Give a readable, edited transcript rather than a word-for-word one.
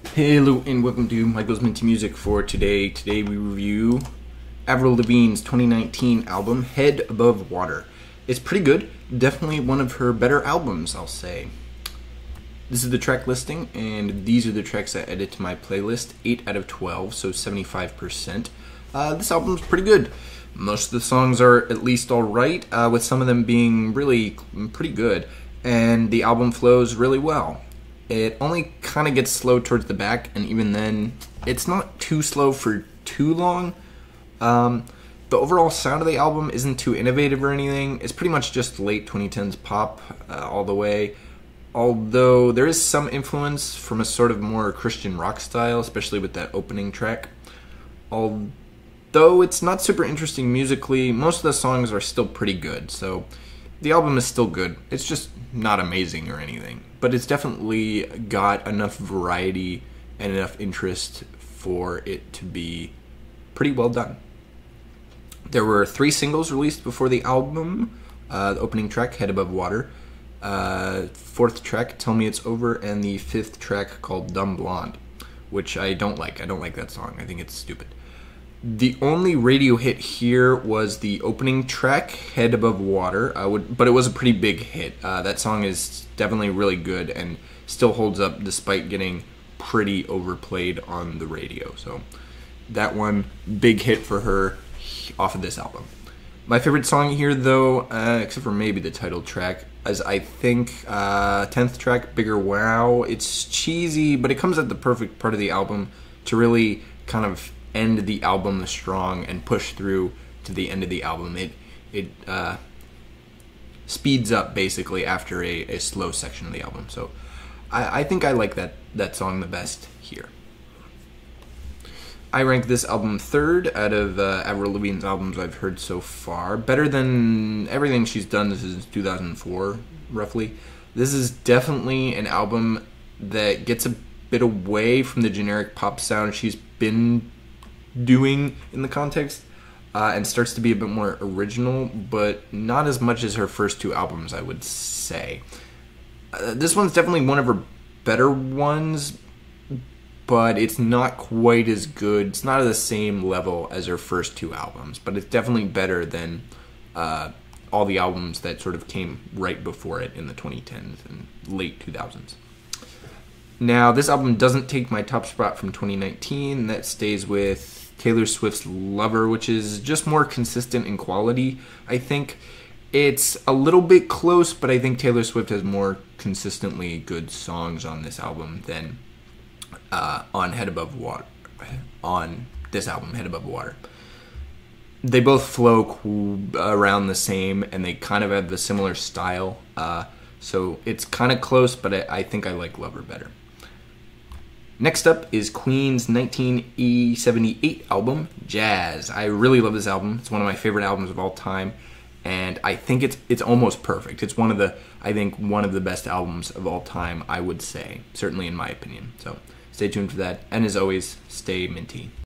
Hello and welcome to Michael's Minty Music for today. Today we review Avril Lavigne's 2019 album, Head Above Water. It's pretty good. Definitely one of her better albums, I'll say. This is the track listing, and these are the tracks I added to my playlist. 8 out of 12, so 75%. This album's pretty good. Most of the songs are at least alright, with some of them being really pretty good, and the album flows really well. It only kind of gets slow towards the back, and even then, it's not too slow for too long. The overall sound of the album isn't too innovative or anything. It's pretty much just late 2010s pop all the way. Although there is some influence from a sort of more Christian rock style, especially with that opening track. Although it's not super interesting musically, most of the songs are still pretty good, so the album is still good. It's just not amazing or anything. But it's definitely got enough variety and enough interest for it to be pretty well done. There were 3 singles released before the album. The opening track, Head Above Water. 4th track, Tell Me It's Over. And the 5th track called Dumb Blonde, which I don't like. I don't like that song. I think it's stupid. The only radio hit here was the opening track, Head Above Water, but it was a pretty big hit. That song is definitely really good and still holds up despite getting pretty overplayed on the radio. So that one, big hit for her off of this album. My favorite song here, though, except for maybe the title track, is I think 10th track, Bigger Wow. It's cheesy, but it comes at the perfect part of the album to really kind of end the album strong and push through to the end of the album. It speeds up basically after a slow section of the album. So I think I like that song the best here. I rank this album 3rd out of Avril Lavigne's albums I've heard so far. Better than everything she's done since 2004, roughly. This is definitely an album that gets a bit away from the generic pop sound she's been doing in the context, and starts to be a bit more original, but not as much as her first 2 albums, I would say. This one's definitely one of her better ones, but it's not quite as good. It's not at the same level as her first 2 albums, but it's definitely better than all the albums that sort of came right before it in the 2010s and late 2000s. Now, this album doesn't take my top spot from 2019. That stays with Taylor Swift's Lover, which is just more consistent in quality. I think it's a little bit close, but I think Taylor Swift has more consistently good songs on this album than on Head Above Water. On this album, Head Above Water. They both flow around the same, and they kind of have the similar style. So it's kind of close, but I think I like Lover better. Next up is Queen's 1978 album, Jazz. I really love this album. It's one of my favorite albums of all time, and I think it's almost perfect. It's one of the best albums of all time, I would say, certainly in my opinion. So stay tuned for that, and as always, stay minty.